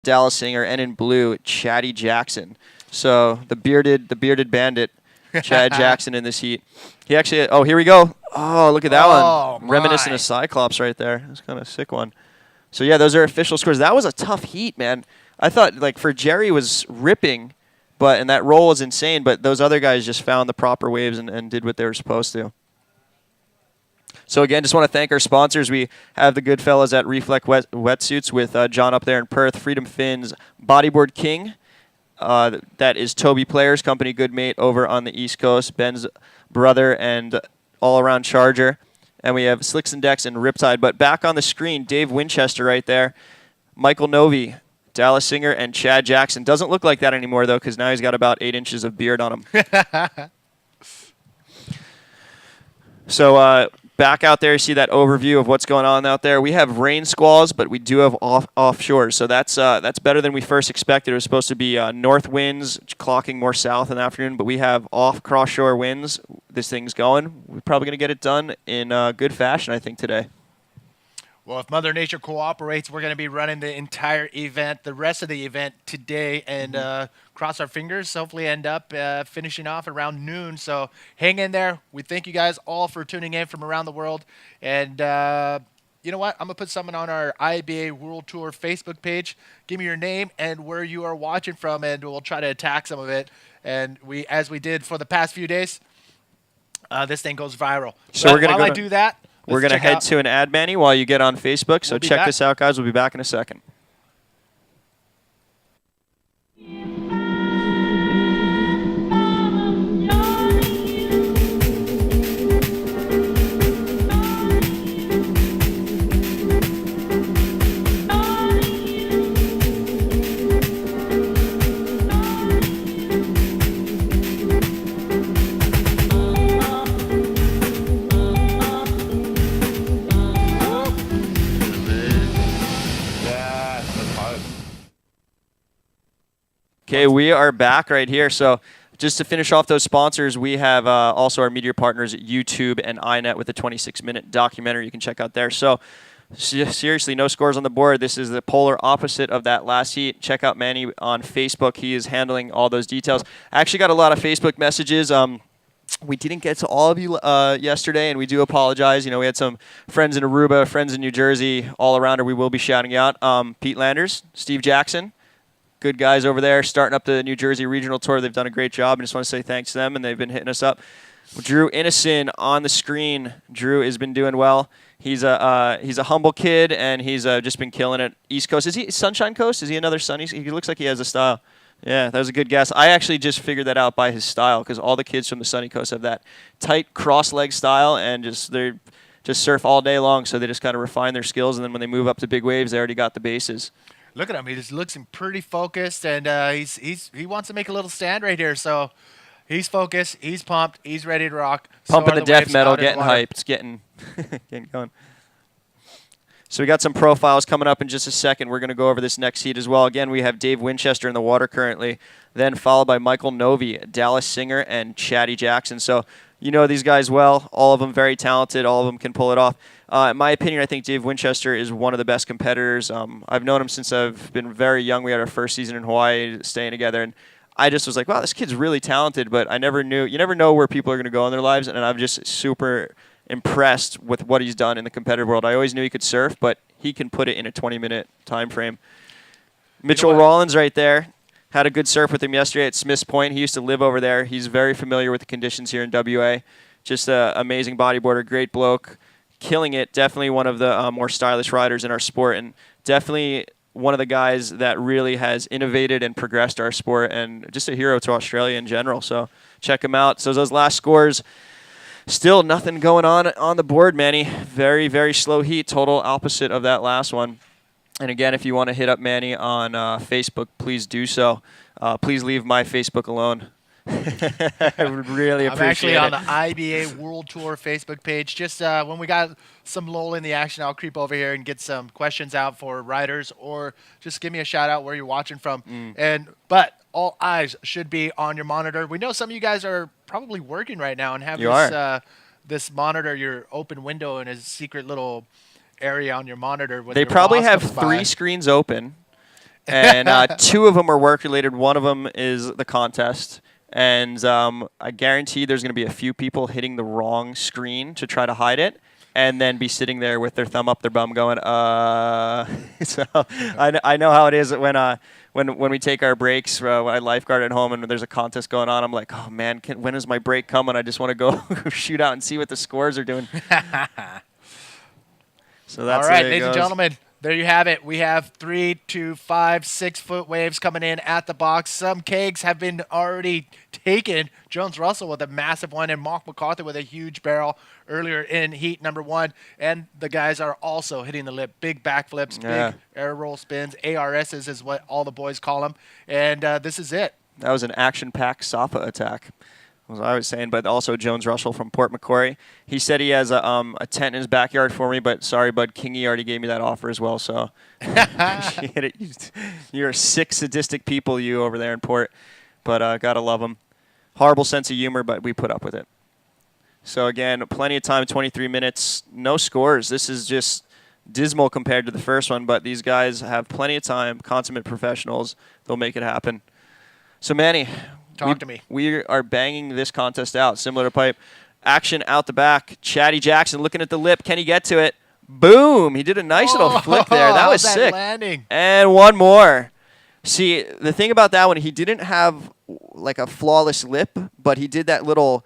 Dallas Singer, and in blue, Chatty Jackson. So the bearded bandit, Chad Jackson in this heat. He actually, oh, here we go. Oh, look at that one. Reminiscent of Cyclops right there. That's kind of a sick one. So, yeah, those are official scores. That was a tough heat, man. I thought, like, for Jerry was ripping, and that roll was insane, but those other guys just found the proper waves and did what they were supposed to. So, again, just want to thank our sponsors. We have the good fellas at Reflect Wetsuits with John up there in Perth, Freedom Fins, Bodyboard King. That is Toby Players, company good mate over on the East Coast, Ben's brother and all-around charger. And we have Slicks and Decks and Riptide. But back on the screen, Dave Winchester right there, Michael Novi, Dallas Singer, and Chad Jackson. Doesn't look like that anymore, though, because now he's got about 8 inches of beard on him. So back out there, you see that overview of what's going on out there. We have rain squalls, but we do have offshore. So that's better than we first expected. It was supposed to be north winds, clocking more south in the afternoon, but we have cross-shore winds. This thing's going. We're probably going to get it done in good fashion, I think, today. Well, if Mother Nature cooperates, we're going to be running the entire event, the rest of the event today, and cross our fingers, hopefully end up finishing off around noon. So hang in there. We thank you guys all for tuning in from around the world. And you know what? I'm going to put something on our IBA World Tour Facebook page. Give me your name and where you are watching from, and we'll try to attack some of it. And as we did for the past few days, this thing goes viral. So while I do that, we're going to head to an ad, Manny, while you get on Facebook. So check this out, guys. We'll be back in a second. Okay, we are back right here. So just to finish off those sponsors, we have also our media partners at YouTube and iNet with a 26-minute documentary you can check out there. So seriously, no scores on the board. This is the polar opposite of that last heat. Check out Manny on Facebook. He is handling all those details. I actually got a lot of Facebook messages. We didn't get to all of you yesterday, and we do apologize. You know, we had some friends in Aruba, friends in New Jersey, all around her. We will be shouting out. Pete Landers, Steve Jackson. Good guys over there starting up the New Jersey Regional Tour. They've done a great job. I just want to say thanks to them, and they've been hitting us up. Drew Innocent on the screen. Drew has been doing well. He's a humble kid, and he's just been killing it. East Coast. Is he Sunshine Coast? Is he another Sunny? He looks like he has a style. Yeah, that was a good guess. I actually just figured that out by his style because all the kids from the Sunny Coast have that tight cross-leg style, and they just surf all day long, so they just kind of refine their skills, and then when they move up to big waves, they already got the bases. Look at him. He just looks pretty focused, and he wants to make a little stand right here. So he's focused. He's pumped. He's ready to rock. Pumping the death metal, getting hyped. It's getting going. So we got some profiles coming up in just a second. We're going to go over this next heat as well. Again, we have Dave Winchester in the water currently, then followed by Michael Novi, Dallas Singer, and Chatty Jackson. So you know these guys well. All of them very talented. All of them can pull it off. In my opinion, I think Dave Winchester is one of the best competitors. I've known him since I've been very young. We had our first season in Hawaii staying together, and I just was like, wow, this kid's really talented, but I never knew. You never know where people are going to go in their lives, and I'm just super impressed with what he's done in the competitive world. I always knew he could surf, but he can put it in a 20-minute time frame. Mitchell Rollins right there. Had a good surf with him yesterday at Smith's Point. He used to live over there. He's very familiar with the conditions here in WA. Just an amazing bodyboarder, great bloke. Killing it, definitely one of the more stylish riders in our sport, and definitely one of the guys that really has innovated and progressed our sport, and just a hero to Australia in general. So check him out. So those last scores, still nothing going on the board, Manny. Very, very slow heat, total opposite of that last one. And again, if you want to hit up Manny on Facebook, please do so. Please leave my Facebook alone. I would really appreciate it. I'm actually on the IBA World Tour Facebook page. Just when we got some lull in the action, I'll creep over here and get some questions out for riders, or just give me a shout out where you're watching from. But all eyes should be on your monitor. We know some of you guys are probably working right now and have this monitor, your open window, in a secret little area on your monitor. They probably have 3 screens open. And 2 of them are work-related. One of them is the contest. And I guarantee there's going to be a few people hitting the wrong screen to try to hide it, and then be sitting there with their thumb up their bum going, So I know how it is when we take our breaks. When I lifeguard at home and there's a contest going on, I'm like, oh, man, when is my break coming? I just want to go shoot out and see what the scores are doing. So that's all right, ladies and gentlemen. There you have it. We have 3 to 5, 6-foot waves coming in at the box. Some kegs have been already taken. Jones Russell with a massive one, and Mark McCarthy with a huge barrel earlier in heat number 1. And the guys are also hitting the lip. Big backflips, big air roll spins. ARSs is what all the boys call them. And this is it. That was an action-packed SAPA attack. Was I was saying, but also Jones Russell from Port Macquarie. He said he has a tent in his backyard for me, but sorry, bud, Kingy already gave me that offer as well. So you're 6 sadistic people, you over there in Port, but gotta love them. Horrible sense of humor, but we put up with it. So again, plenty of time, 23 minutes, no scores. This is just dismal compared to the first one, but these guys have plenty of time, consummate professionals. They'll make it happen. So Manny. Talk to me. We are banging this contest out, similar to pipe. Action out the back. Chatty Jackson looking at the lip. Can he get to it? Boom. He did a nice little flick there. That was sick. Landing. And one more. See, the thing about that one, he didn't have like a flawless lip, but he did that little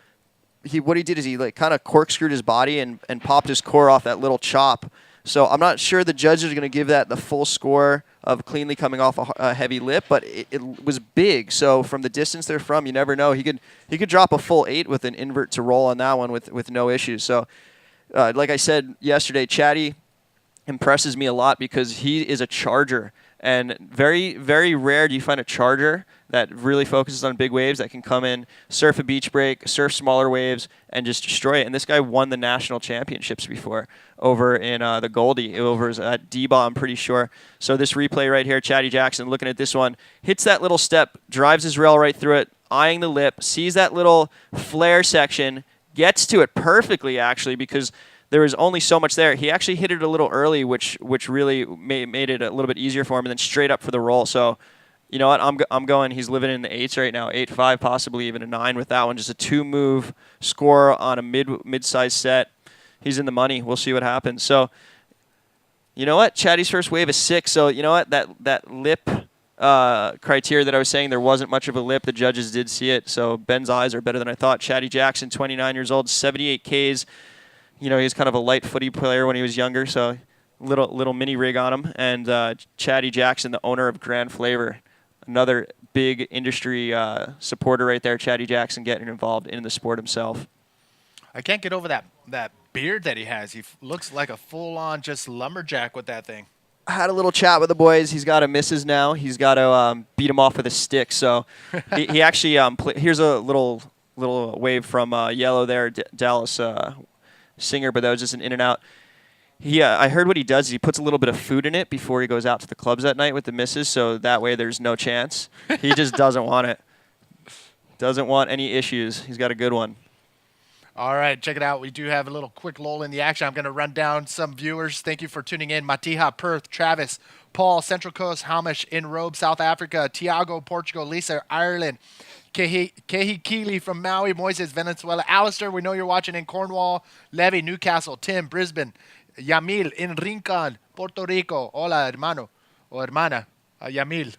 what he did is he like kind of corkscrewed his body and popped his core off that little chop. So I'm not sure the judges are going to give that the full score of cleanly coming off a heavy lip, but it was big. So from the distance they're from, you never know. He could drop a full 8 with an invert to roll on that one with no issues. So like I said yesterday, Chatty impresses me a lot because he is a charger. And very, very rare do you find a charger that really focuses on big waves that can come in, surf a beach break, surf smaller waves, and just destroy it. And this guy won the national championships before over in the Goldie, over at D-Ball, I'm pretty sure. So this replay right here, Chatty Jackson looking at this one, hits that little step, drives his rail right through it, eyeing the lip, sees that little flare section, gets to it perfectly actually because there was only so much there. He actually hit it a little early, which really made it a little bit easier for him, and then straight up for the roll. So, you know what? I'm going. He's living in the 8s right now, 8-5, possibly even a 9 with that one. Just a 2-move score on a mid-sized set. He's in the money. We'll see what happens. So, you know what? Chatty's first wave is 6. So, you know what? That lip criteria that I was saying, there wasn't much of a lip. The judges did see it. So Ben's eyes are better than I thought. Chatty Jackson, 29 years old, 78 Ks. You know, he's kind of a light footy player when he was younger, so little mini rig on him. And Chatty Jackson, the owner of Grand Flavor, another big industry supporter right there. Chatty Jackson getting involved in the sport himself. I can't get over that beard that he has. He looks like a full-on just lumberjack with that thing. I had a little chat with the boys. He's got a missus now. He's got to beat him off with a stick. So he actually here's a little wave from Yellow there, Dallas singer, but that was just an in and out. I heard what he does. He puts a little bit of food in it before he goes out to the clubs at night with the missus, so that way there's no chance. He just doesn't want it. Doesn't want any issues. He's got a good one. All right, check it out. We do have a little quick lull in the action. I'm going to run down some viewers. Thank you for tuning in. Matiha, Perth, Travis, Paul, Central Coast, Hamish, in Robe, South Africa, Tiago, Portugal, Lisa, Ireland, Kehikili from Maui, Moises, Venezuela, Alistair, we know you're watching in Cornwall, Levy, Newcastle, Tim, Brisbane, Yamil in Rincon, Puerto Rico. Hola, hermano o hermana. Yamil.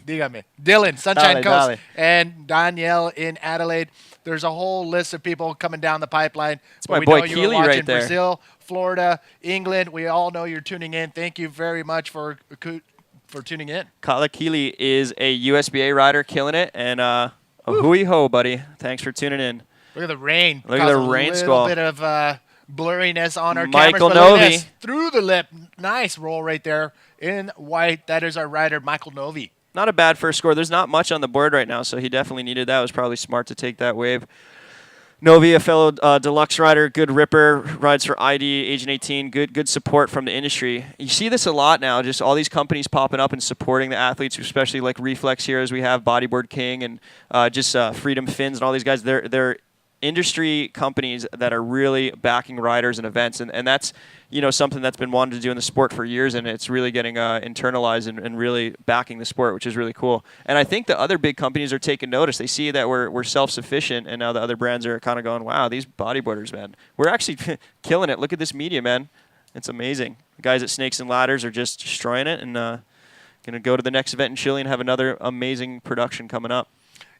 Dígame. Dylan, Sunshine Coast. Dale. And Danielle in Adelaide. There's a whole list of people coming down the pipeline. It's my boy Keely Keely right there. Brazil, Florida, England. We all know you're tuning in. Thank you very much for tuning in. Kala Keely is a USBA rider, killing it. And hooey ho, buddy. Thanks for tuning in. Look at the rain. Look at the rain squall. A little bit of blurriness on our Michael cameras. But Novi. Through the lip. Nice roll right there in white. That is our rider, Michael Novi. Not a bad first score. There's not much on the board right now, so he definitely needed that. It was probably smart to take that wave. Novi, a fellow deluxe rider, good ripper, rides for ID, Agent 18, good support from the industry. You see this a lot now, just all these companies popping up and supporting the athletes, especially like Reflex here, as we have Bodyboard King and just Freedom Fins and all these guys. They're industry companies that are really backing riders and events, and that's something that's been wanted to do in the sport for years, and it's really getting internalized and really backing the sport, which is really cool. And I think the other big companies are taking notice. They see that we're self-sufficient, and now the other brands are kind of going, wow, these bodyboarders, man, we're actually killing it. Look at this media, man. It's amazing. The guys at Snakes and Ladders are just destroying it, and going to go to the next event in Chile and have another amazing production coming up.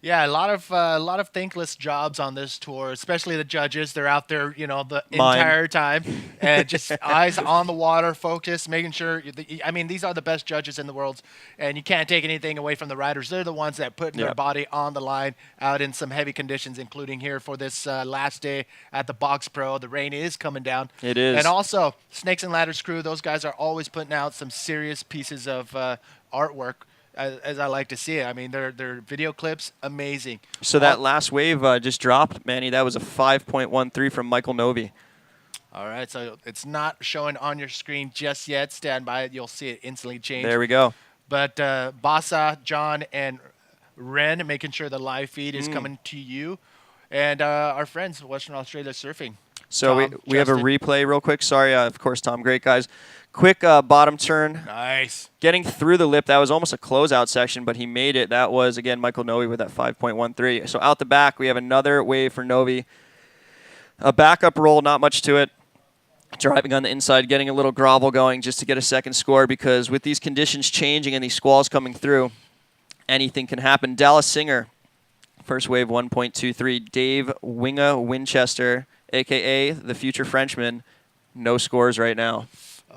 Yeah, a lot of thankless jobs on this tour, especially the judges. They're out there, the entire time, and just eyes on the water, focus, making sure. These are the best judges in the world, and you can't take anything away from the riders. They're the ones that put their body on the line out in some heavy conditions, including here for this last day at the Box Pro. The rain is coming down. It is. And also, Snakes and Ladders crew, those guys are always putting out some serious pieces of artwork. As I like to see it. I mean, their video clips, amazing. So that last wave just dropped, Manny. That was a 5.13 from Michael Novi. All right, so it's not showing on your screen just yet. Stand by it. You'll see it instantly change. There we go. But Basa, John, and Ren making sure the live feed is coming to you. And our friends, Western Australia Surfing. So we have a replay real quick. Sorry, of course, Tom. Great, guys. Quick bottom turn. Nice. Getting through the lip. That was almost a closeout section, but he made it. That was, again, Michael Novi with that 5.13. So out the back, we have another wave for Novi. A backup roll, not much to it. Driving on the inside, getting a little grovel going just to get a second score, because with these conditions changing and these squalls coming through, anything can happen. Dallas Singer, first wave 1.23. Dave Winga Winchester, a.k.a. the future Frenchman, no scores right now.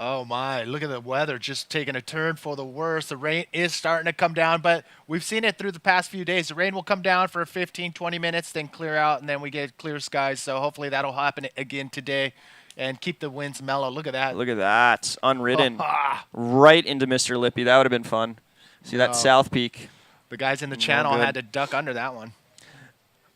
Oh, my. Look at the weather just taking a turn for the worse. The rain is starting to come down, but we've seen it through the past few days. The rain will come down for 15, 20 minutes, then clear out, and then we get clear skies. So hopefully that'll happen again today and keep the winds mellow. Look at that. Look at that. Unridden. Right into Mr. Lippy. That would have been fun. See that South Peak. The guys in the channel had to duck under that one.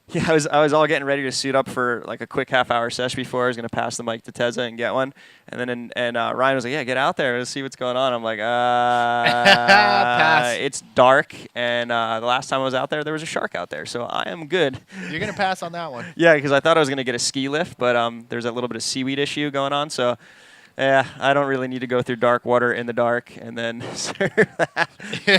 Yeah, I was all getting ready to suit up for like a quick half-hour session before. I was going to pass the mic to Teza and get one. And then Ryan was like, yeah, get out there. Let's see what's going on. I'm like, pass. It's dark. And the last time I was out there was a shark out there. So I am good. You're going to pass on that one. Yeah, because I thought I was going to get a ski lift, but there's a little bit of seaweed issue going on. So, yeah, I don't really need to go through dark water in the dark and then surf that.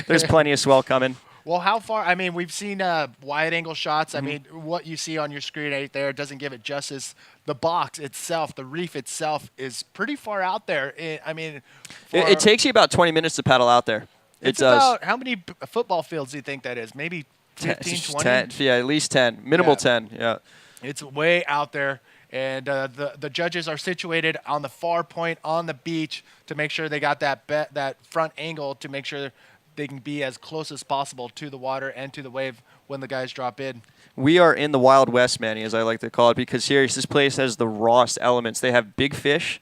There's plenty of swell coming. Well, how far? I mean, we've seen wide-angle shots. I mean, what you see on your screen right there doesn't give it justice. The box itself, the reef itself, is pretty far out there. It takes you about 20 minutes to paddle out there. It's about, how many football fields do you think that is? Maybe 15, 20? 10, yeah, at least 10. Minimal 10, yeah. It's way out there. And the judges are situated on the far point on the beach to make sure they got that front angle to make sure they can be as close as possible to the water and to the wave when the guys drop in. We are in the Wild West, Manny, as I like to call it, because here, this place has the rawest elements. They have big fish.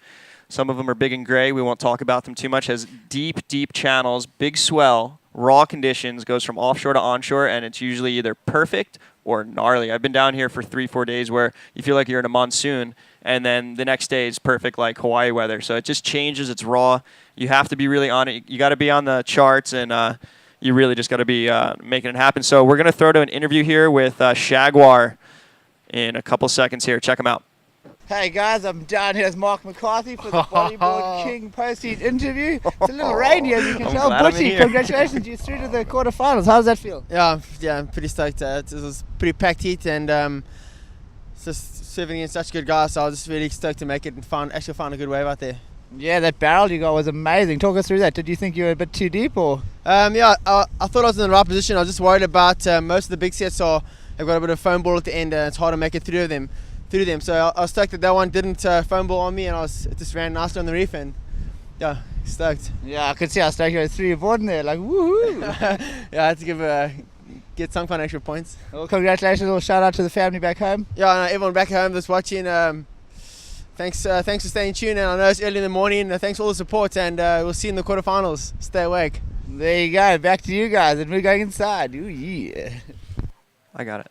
Some of them are big and gray. We won't talk about them too much. Has deep, deep channels, big swell, raw conditions, goes from offshore to onshore, and it's usually either perfect or gnarly. I've been down here for 3-4 days where you feel like you're in a monsoon, and then the next day is perfect like Hawaii weather. So it just changes. It's raw. You have to be really on it. You got to be on the charts, and you really just got to be making it happen. So we're going to throw to an interview here with Shagwar in a couple seconds here. Check him out. Hey guys, I'm down here with Mark McCarthy for the Bodyboard King post-heat interview. It's a little rainy, as you can tell. Butchie, congratulations, you're through to the quarterfinals. How does that feel? Yeah, I'm pretty stoked. It was pretty packed heat, and just serving against such good guys, so I was just really stoked to make it and actually found a good wave out there. Yeah, that barrel you got was amazing. Talk us through that. Did you think you were a bit too deep, or? Yeah, I thought I was in the right position. I was just worried about most of the big sets have got a bit of foam ball at the end, and it's hard to make it through them. So I was stoked that one didn't foam ball on me, and it just ran nicely on the reef, and yeah, stoked. Yeah, I could see how stoked you were through your board in there, like woohoo! Yeah, I had to get some kind of extra points. Well, congratulations! A little shout out to the family back home. Yeah, everyone back home that's watching. Thanks for staying tuned, and I know it's early in the morning. Thanks for all the support, and we'll see you in the quarterfinals. Stay awake. There you go. Back to you guys, and we're going inside. Ooh yeah! I got it.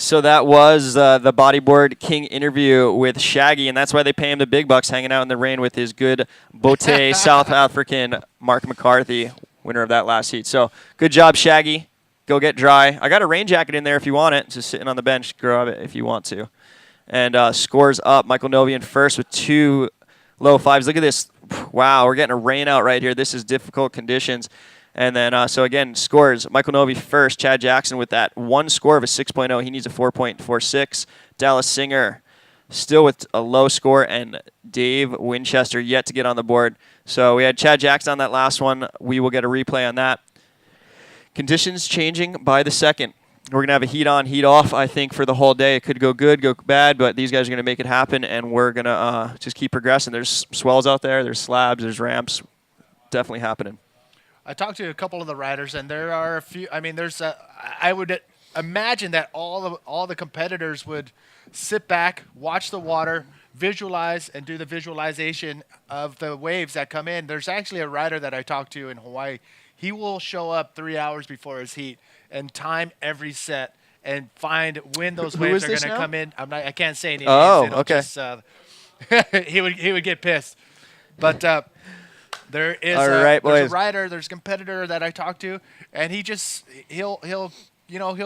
So that was the Bodyboard King interview with Shaggy, and that's why they pay him the big bucks, hanging out in the rain with his good Bote South African Mark McCarthy, winner of that last heat. So good job, Shaggy. go get dry. I got a rain jacket in there if you want it. Just sitting on the bench. Grab it if you want to. And scores up. Michael Novi in first with 2 low fives. Look at this. Wow, we're getting a rain out right here. This is difficult conditions. And then, so again, scores. Michael Novi first. Chad Jackson with that one score of a 6.0. He needs a 4.46. Dallas Singer still with a low score. And Dave Winchester yet to get on the board. So we had Chad Jackson on that last one. We will get a replay on that. Conditions changing by the second. We're going to have a heat on, heat off, I think, for the whole day. It could go good, go bad, but these guys are going to make it happen, and we're going to just keep progressing. There's swells out there. There's slabs. There's ramps. Definitely happening. I talked to a couple of the riders, and there are a few. I mean, I would imagine that all the competitors would sit back, watch the water, visualize, and do the visualization of the waves that come in. There's actually a rider that I talked to in Hawaii. He will show up 3 hours before his heat and time every set and find when those waves are going to come in. I can't say any names. Oh, okay. He would get pissed. But there is right, there's a rider, there's a competitor that I talked to, and he'll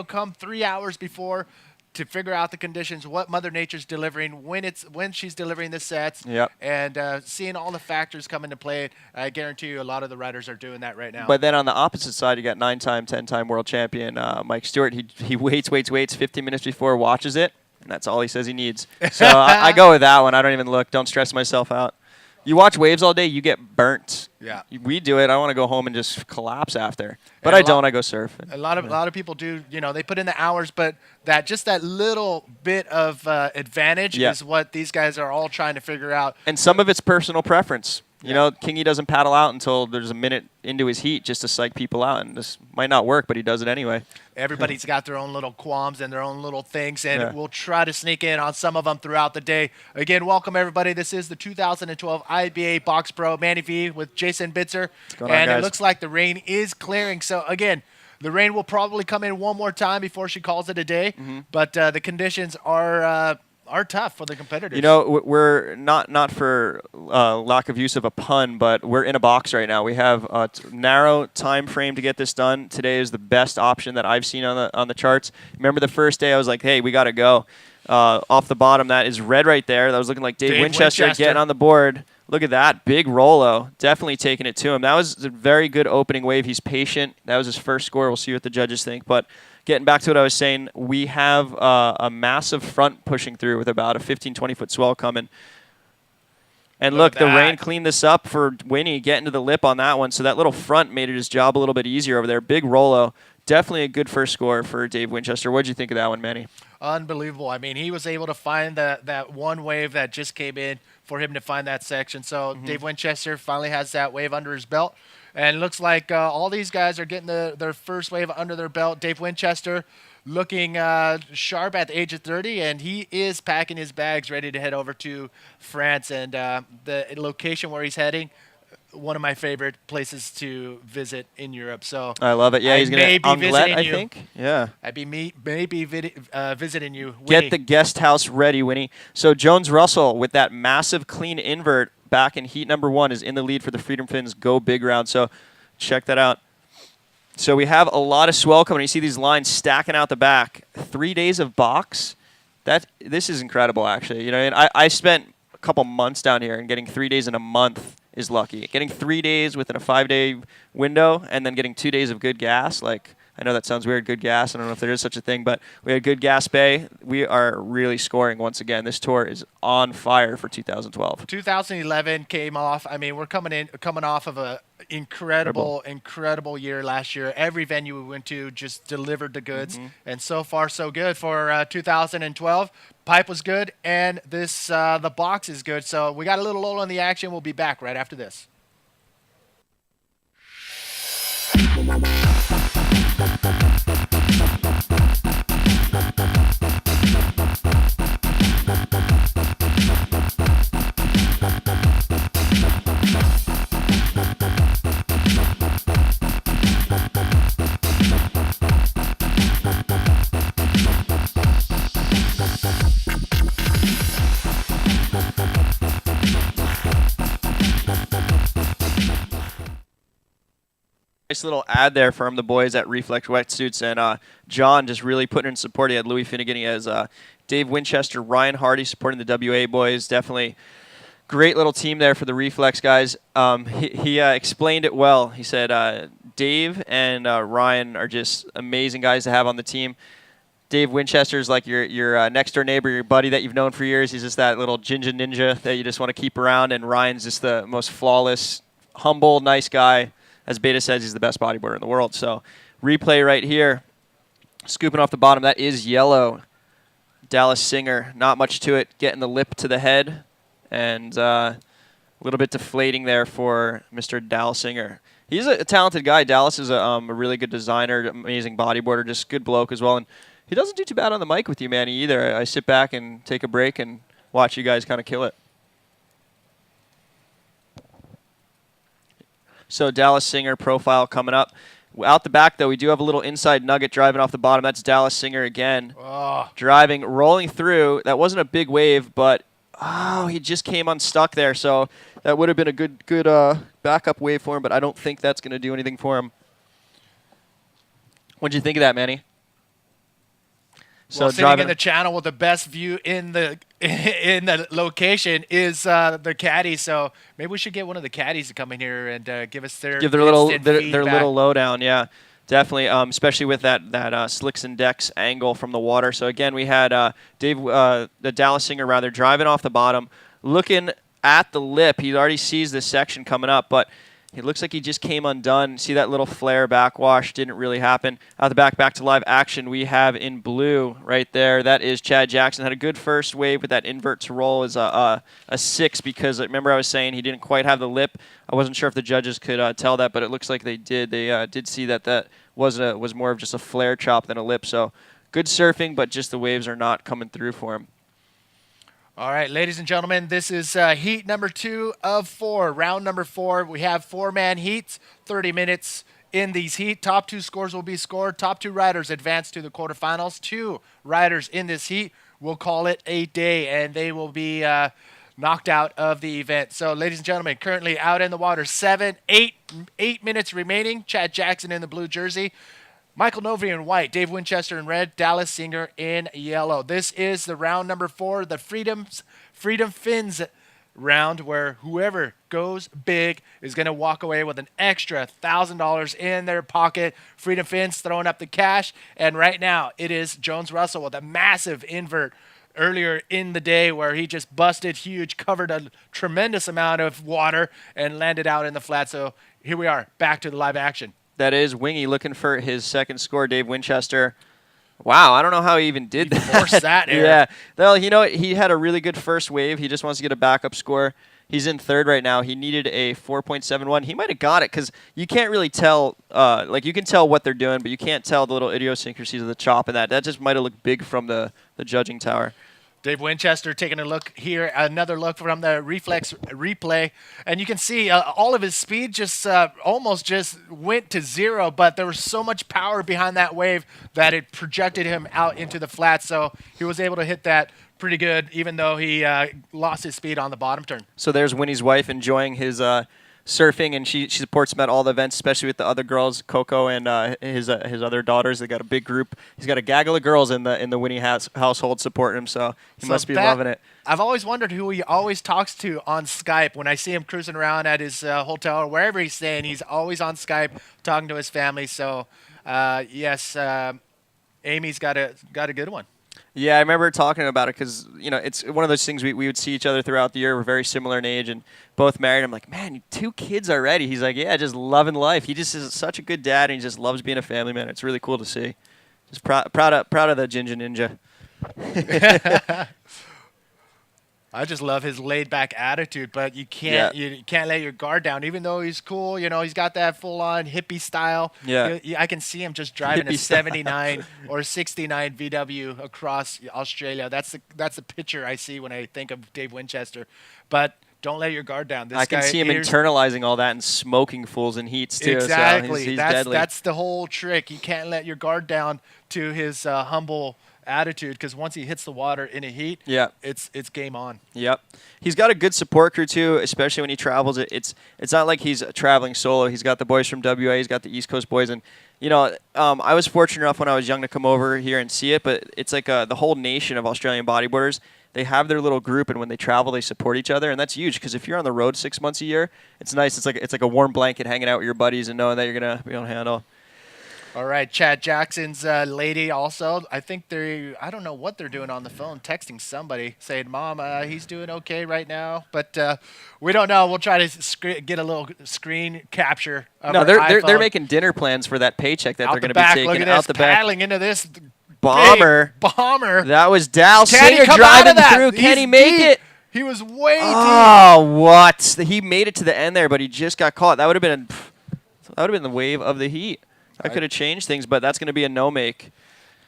come 3 hours before to figure out the conditions, what Mother Nature's delivering, when she's delivering the sets, and seeing all the factors come into play. I guarantee you a lot of the riders are doing that right now. But then on the opposite side, you got 9-time, 10-time world champion Mike Stewart. He waits 15 minutes before, watches it, and that's all he says he needs. So I go with that one. I don't even look. Don't stress myself out. You watch waves all day, you get burnt. Yeah. We do it. I want to go home and just collapse after. But I don't. I go surf. A lot of people do. They put in the hours, but that little bit of advantage is what these guys are all trying to figure out. And some of it's personal preference. You know, Kingy doesn't paddle out until there's a minute into his heat just to psych people out. And this might not work, but he does it anyway. Everybody's got their own little qualms and their own little things, and we'll try to sneak in on some of them throughout the day. Again, welcome, everybody. This is the 2012 IBA Box Pro Manny V with Jason Bitzer. And it looks like the rain is clearing. So, again, the rain will probably come in one more time before she calls it a day. But the conditions are tough for the competitors. You know, we're not for lack of use of a pun, but we're in a box right now. We have a narrow time frame to get this done. Today is the best option that I've seen on the charts. Remember the first day I was like, hey, we got to go. Off the bottom, that is red right there. That was looking like Dave Winchester getting on the board. Look at that. Big Rolo. Definitely taking it to him. That was a very good opening wave. He's patient. That was his first score. We'll see what the judges think. But getting back to what I was saying, we have a massive front pushing through with about a 15, 20-foot swell coming. And look, the rain cleaned this up for Winnie getting to the lip on that one. So that little front made his job a little bit easier over there. Big Rolo. Definitely a good first score for Dave Winchester. What did you think of that one, Manny? Unbelievable. I mean, he was able to find that one wave that just came in for him to find that section. So Dave Winchester finally has that wave under his belt. And it looks like all these guys are getting their first wave under their belt. Dave Winchester looking sharp at the age of 30, and he is packing his bags ready to head over to France. And the location where he's heading, one of my favorite places to visit in Europe. So I love it. Yeah, he's going to Anglet, I think. Yeah. I'd be maybe visiting you, Winnie. Get the guest house ready, Winnie. So Jones Russell with that massive clean invert back in heat number 1 is in the lead for the Freedom Fins Go Big round. So check that out. So we have a lot of swell coming. You see these lines stacking out the back. 3 days of box. This is incredible, actually. You know, and I spent a couple months down here, and getting 3 days in a month is lucky. Getting 3 days within a 5-day window and then getting 2 days of good gas, like, I know that sounds weird, good gas. I don't know if there is such a thing, but we had good gas bay. We are really scoring once again. This tour is on fire for 2012. 2011 came off. I mean, we're coming off of a incredible year last year. Every venue we went to just delivered the goods, and so far so good for 2012. Pipe was good, and this the box is good. So we got a little lull in the action. We'll be back right after this. nice little ad there from the boys at Reflex Wetsuits, and John just really putting in support. He had Louis Finnegan, he has Dave Winchester, Ryan Hardy supporting the WA boys. Definitely great little team there for the Reflex guys. He explained it well. He said Dave and Ryan are just amazing guys to have on the team. Dave Winchester is like your next door neighbor, your buddy that you've known for years. He's just that little ginger ninja that you just want to keep around. And Ryan's just the most flawless, humble, nice guy. As Beta says, he's the best bodyboarder in the world. So replay right here, scooping off the bottom. That is yellow. Dallas Singer, not much to it. Getting the lip to the head, and a little bit deflating there for Mr. Dallas Singer. He's a talented guy. Dallas is a really good designer, amazing bodyboarder, just good bloke as well. And he doesn't do too bad on the mic with you, Manny, either. I sit back and take a break and watch you guys kind of kill it. So Dallas Singer profile coming up. Out the back, though, we do have a little inside nugget driving off the bottom. That's Dallas Singer again. Oh. Driving, rolling through. That wasn't a big wave, but he just came unstuck there. So that would have been a good backup wave for him, but I don't think that's going to do anything for him. What'd you think of that, Manny? So sitting in the channel with the best view in the location is the caddy. So maybe we should get one of the caddies to come in here and give us their little lowdown. Yeah, definitely. Especially with that slicks and decks angle from the water. So again, we had the Dallas Singer rather driving off the bottom, looking at the lip. He already sees this section coming up, but it looks like he just came undone. See that little flare backwash? Didn't really happen. Out the back to live action, we have in blue right there. That is Chad Jackson. Had a good first wave with that invert to roll is a 6 because remember I was saying he didn't quite have the lip. I wasn't sure if the judges could tell that, but it looks like they did. They did see that was more of just a flare chop than a lip. So good surfing, but just the waves are not coming through for him. All right, ladies and gentlemen, this is heat number 2 of 4, round number 4. We have 4-man heats, 30 minutes in these heat. Top 2 scores will be scored. Top 2 riders advance to the quarterfinals. 2 riders in this heat, we'll call it a day, and they will be knocked out of the event. So, ladies and gentlemen, currently out in the water, 8 minutes remaining. Chad Jackson in the blue jersey. Michael Novi in white, Dave Winchester in red, Dallas Singer in yellow. This is the round number 4, the Freedom Fins round, where whoever goes big is going to walk away with an extra $1,000 in their pocket. Freedom Fins throwing up the cash, and right now it is Jones Russell with a massive invert earlier in the day where he just busted huge, covered a tremendous amount of water, and landed out in the flat. So here we are, back to the live action. That is Wingy looking for his second score, Dave Winchester. Wow, I don't know how he even did that. Forced that error. Yeah. Well, you know what? He had a really good first wave. He just wants to get a backup score. He's in third right now. He needed a 4.71. He might have got it because you can't really tell. You can tell what they're doing, but you can't tell the little idiosyncrasies of the chop and that. That just might have looked big from the judging tower. Dave Winchester taking a look here, another look from the Reflex replay, and you can see all of his speed just almost just went to 0, but there was so much power behind that wave that it projected him out into the flat, so he was able to hit that pretty good, even though he lost his speed on the bottom turn. So there's Winnie's wife enjoying his surfing, and she supports him at all the events, especially with the other girls, Coco and his other daughters. They got a big group. He's got a gaggle of girls in the Winnie household supporting him, so he must be loving it. I've always wondered who he always talks to on Skype. When I see him cruising around at his hotel or wherever he's staying, he's always on Skype talking to his family. So yes, Amy's got a good one. Yeah, I remember talking about it because, it's one of those things we would see each other throughout the year. We're very similar in age and both married. I'm like, man, 2 kids already. He's like, yeah, just loving life. He just is such a good dad, and he just loves being a family man. It's really cool to see. Just proud of the Ginger Ninja. I just love his laid-back attitude, but you can't let your guard down. Even though he's cool, he's got that full-on hippie style. Yeah. I can see him just driving a 79 or 69 VW across Australia. That's the picture I see when I think of Dave Winchester. But don't let your guard down. I can see him internalizing all that and smoking fools in heats too. Exactly. So he's that's deadly. That's the whole trick. You can't let your guard down to his humble attitude, because once he hits the water in a heat, it's game on. Yep. He's got a good support crew too, especially when he travels. It's not like he's traveling solo. He's got the boys from WA. He's got the East Coast boys, and I was fortunate enough when I was young to come over here and see it. But it's like the whole nation of Australian bodyboarders. They have their little group, and when they travel, they support each other, and that's huge. Because if you're on the road 6 months a year, it's nice. It's like a warm blanket hanging out with your buddies and knowing that you're gonna be on handle. All right, Chad Jackson's lady also. I think I don't know what they're doing on the phone, texting somebody, saying, Mom, he's doing okay right now. But we don't know. We'll try to get a little screen capture of No, they're making dinner plans for that paycheck that they're going to be taking Look at out this, the back. paddling into this Bomber. Bomber. That was Dal Can Singer driving through. Can he make it? He was way deep. Oh, what? He made it to the end there, but he just got caught. That would have been the wave of the heat. I could have changed things, but that's going to be a no-make.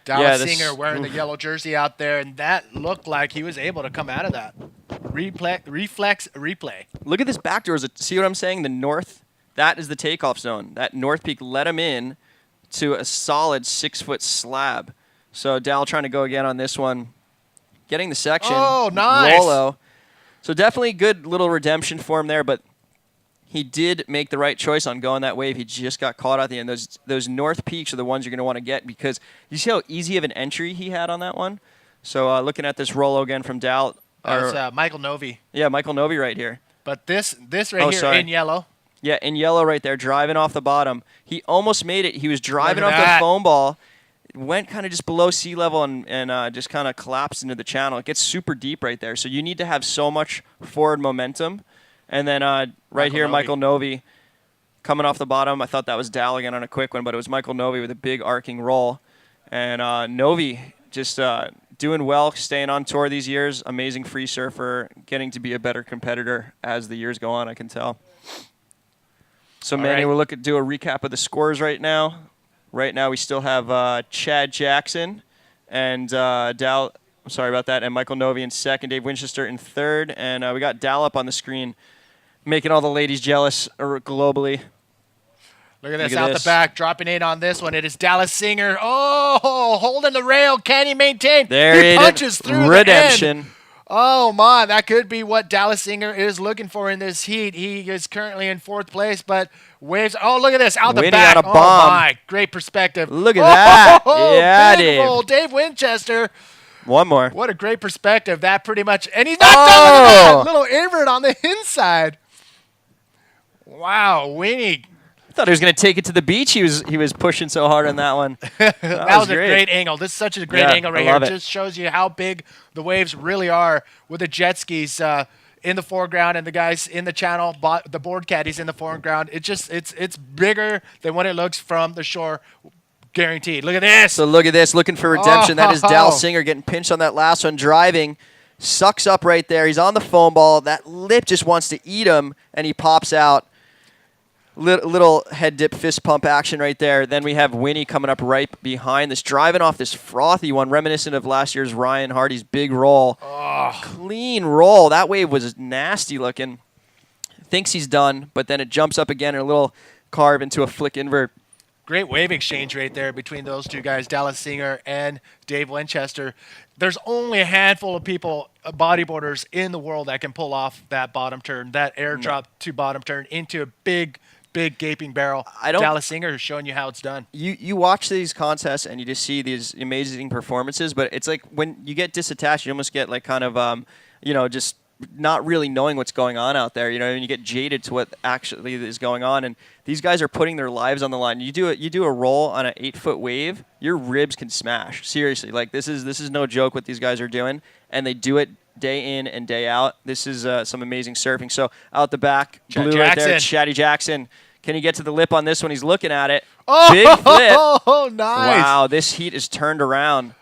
Dallas Singer wearing the yellow jersey out there, and that looked like he was able to come out of that. Reflex replay. Look at this back door. See what I'm saying? The north, that is the takeoff zone. That north peak let him in to a solid 6-foot slab. So Dal trying to go again on this one. Getting the section. Oh, nice. Rolo. So definitely good little redemption for him there, but he did make the right choice on going that wave. He just got caught at the end. Those north peaks are the ones you're going to want to get because you see how easy of an entry he had on that one? So looking at this Rolo again from Dal. That's Michael Novi. Yeah, Michael Novi right here. But this right here in yellow. Yeah, in yellow right there, driving off the bottom. He almost made it. He was driving off the foam ball. Went kind of just below sea level and just kind of collapsed into the channel. It gets super deep right there. So you need to have so much forward momentum. And then Michael Novi coming off the bottom. I thought that was Dal again on a quick one, but it was Michael Novi with a big arcing roll. And Novi just doing well, staying on tour these years. Amazing free surfer, getting to be a better competitor as the years go on, I can tell. So, Manny, we'll do a recap of the scores right now. Right now we still have Chad Jackson and Dal. I'm sorry about that. And Michael Novi in second, Dave Winchester in third. And we got Dal up on the screen, making all the ladies jealous globally. Look at this, out the back, dropping in on this one. It is Dallas Singer. Oh, holding the rail. Can he maintain? There he punches through redemption. The end. Oh, my. That could be what Dallas Singer is looking for in this heat. He is currently in fourth place, but waves. Oh, look at this, out the back. On a bomb. Oh, my. Great perspective. Look at that. Yeah, big roll. Dave Winchester. One more. What a great perspective. That pretty much. And he's not done with that. Little invert on the inside. Wow, Winnie. I thought he was going to take it to the beach. He was pushing so hard on that one. that was a great angle. This is such a great angle right here. It just shows you how big the waves really are with the jet skis in the foreground and the guys in the channel, the board caddies in the foreground. It's bigger than what it looks from the shore. Guaranteed. Look at this. So look at this. Looking for redemption. That is Dal Singer getting pinched on that last one. Driving. Sucks up right there. He's on the foam ball. That lip just wants to eat him, and he pops out. Little head dip, fist pump action right there. Then we have Winnie coming up right behind this, driving off this frothy one, reminiscent of last year's Ryan Hardy's big roll. Oh. Clean roll. That wave was nasty looking. Thinks he's done, but then it jumps up again and a little carve into a flick invert. Great wave exchange right there between those two guys, Dallas Singer and Dave Winchester. There's only a handful of people, bodyboarders in the world that can pull off that bottom turn, that airdrop to bottom turn into a big gaping barrel. Dallas Singer is showing you how it's done. You watch these contests and you just see these amazing performances, but it's like when you get disattached, you almost get like kind of, just not really knowing what's going on out there, and you get jaded to what actually is going on. And these guys are putting their lives on the line. You do a roll on an 8-foot wave, your ribs can smash. Seriously, like this is no joke what these guys are doing, and they do it day in and day out. This is some amazing surfing. So out the back, blue right there, Chatty Jackson. Can he get to the lip on this one? He's looking at it. Oh, big flip. Oh, nice. Wow, this heat is turned around.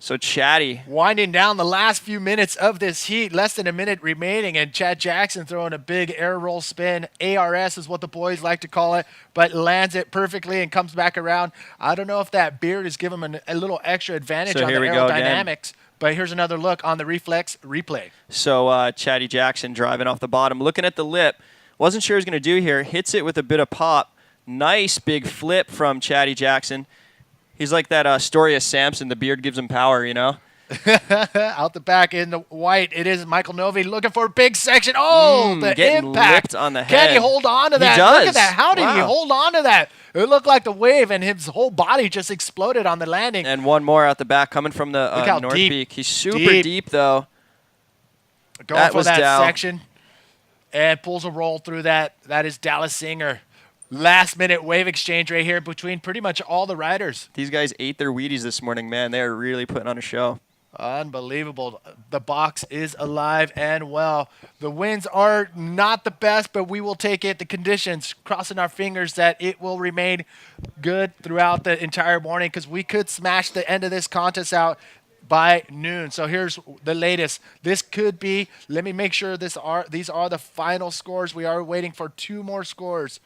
So Chatty. Winding down the last few minutes of this heat, less than a minute remaining, and Chad Jackson throwing a big air roll spin. ARS is what the boys like to call it, but lands it perfectly and comes back around. I don't know if that beard has given him a little extra advantage on the aerodynamics, but here's another look on the reflex replay. So Chatty Jackson driving off the bottom, looking at the lip. Wasn't sure what he was going to do here. Hits it with a bit of pop. Nice big flip from Chatty Jackson. He's like that story of Samson. The beard gives him power, you know? Out the back in the white, it is Michael Novi looking for a big section. Oh, the getting impact. lipped on the head. Can he hold on to that? He does. Look at that. How did he hold on to that? It looked like the wave, and his whole body just exploded on the landing. And one more out the back coming from the North Peak. He's super deep, though. Going for that section. And pulls a roll through that. That is Dallas Singer. Last-minute wave exchange right here between pretty much all the riders. These guys ate their Wheaties this morning, man. They are really putting on a show. Unbelievable. The box is alive and well. The winds are not the best, but we will take it. The conditions, crossing our fingers that it will remain good throughout the entire morning because we could smash the end of this contest out by noon. So here's the latest. This could be, let me make sure these are the final scores. We are waiting for 2 more scores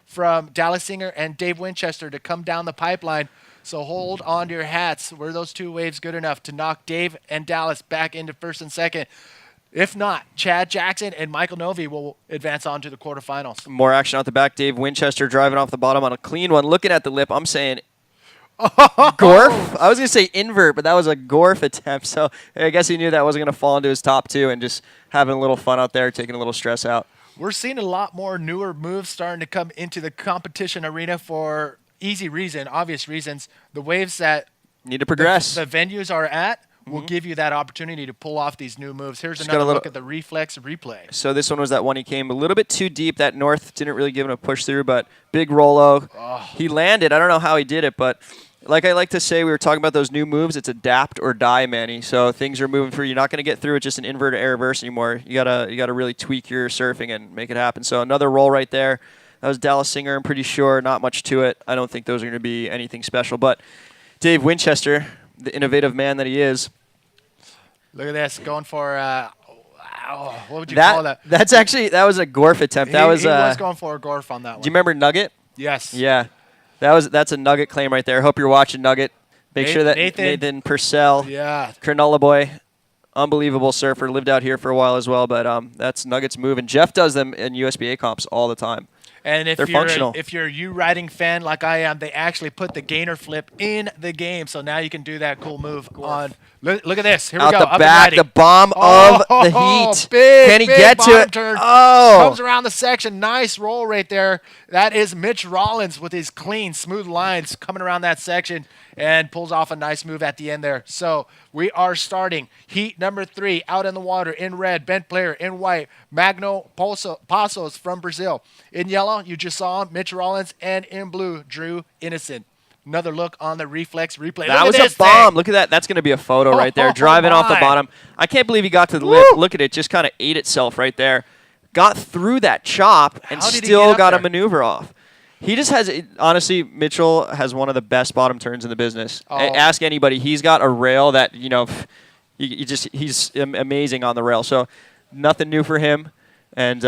from Dallas Singer and Dave Winchester to come down the pipeline. So hold on to your hats. Were those 2 waves good enough to knock Dave and Dallas back into first and second? If not, Chad Jackson and Michael Novi will advance on to the quarterfinals. More action out the back. Dave Winchester driving off the bottom on a clean one. Looking at the lip, I'm saying Gorf. I was going to say invert, but that was a Gorf attempt. So I guess he knew that wasn't going to fall into his top 2 and just having a little fun out there, taking a little stress out. We're seeing a lot more newer moves starting to come into the competition arena for easy reason, obvious reasons. The waves that need to progress. The venues are at will give you that opportunity to pull off these new moves. Here's another look at the reflex replay. So this one was that one he came a little bit too deep. That North didn't really give him a push through, but big Rolo. He landed. I don't know how he did it, but like I like to say, we were talking about those new moves. It's adapt or die, Manny. So things are moving through. You're not going to get through it just an invert or air reverse anymore. You gotta really tweak your surfing and make it happen. So another roll right there. That was Dallas Singer. I'm pretty sure. Not much to it. I don't think those are going to be anything special. But Dave Winchester, the innovative man that he is. Look at this, going for what would you call that? That was a Gorf attempt. He was going for a Gorf on that one. Do you remember Nugget? Yes. Yeah. That's a Nugget claim right there. Hope you're watching, Nugget. Make sure that Nathan Purcell, Cronulla boy, unbelievable surfer, lived out here for a while as well, but that's Nugget's move. And Jeff does them in USBA comps all the time. And if they're functional. If you're a U-riding fan like I am, they actually put the gainer flip in the game, so now you can do that cool move on. Look at this. Here we go. Out the back, the bomb of the heat. Can he get to it? Turn. Oh! Comes around the section. Nice roll right there. That is Mitch Rollins with his clean, smooth lines coming around that section and pulls off a nice move at the end there. So we are starting heat number 3 out in the water in red, bent player in white, Magno Passos from Brazil. In yellow, you just saw Mitch Rollins, and in blue, Drew Innocent. Another look on the reflex replay. That was a bomb. Look at that. That's going to be a photo right there. Driving off the bottom. I can't believe he got to the lip. Look at it. Just kind of ate itself right there. Got through that chop and still got a maneuver off. He just has, honestly, Mitchell has one of the best bottom turns in the business. Ask anybody. He's got a rail that, he's amazing on the rail. So nothing new for him. And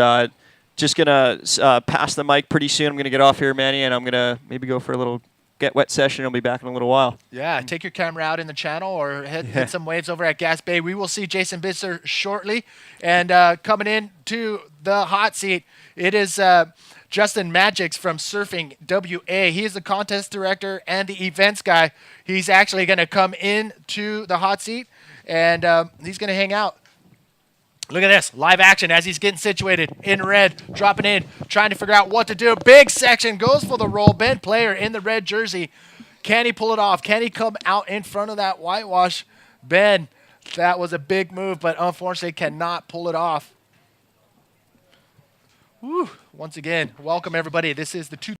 just going to pass the mic pretty soon. I'm going to get off here, Manny, and I'm going to maybe go for a little get wet session. I'll be back in a little while. Yeah, take your camera out in the channel or hit some waves over at Gas Bay. We will see Jason Bitzer shortly. And coming in to the hot seat, it is Justin Magix from Surfing WA. He is the contest director and the events guy. He's actually going to come into the hot seat, and he's going to hang out. Look at this, live action as he's getting situated in red, dropping in, trying to figure out what to do. Big section, goes for the roll. Ben Player in the red jersey. Can he pull it off? Can he come out in front of that whitewash? Ben, that was a big move, but unfortunately cannot pull it off. Woo. Once again, welcome everybody. This is the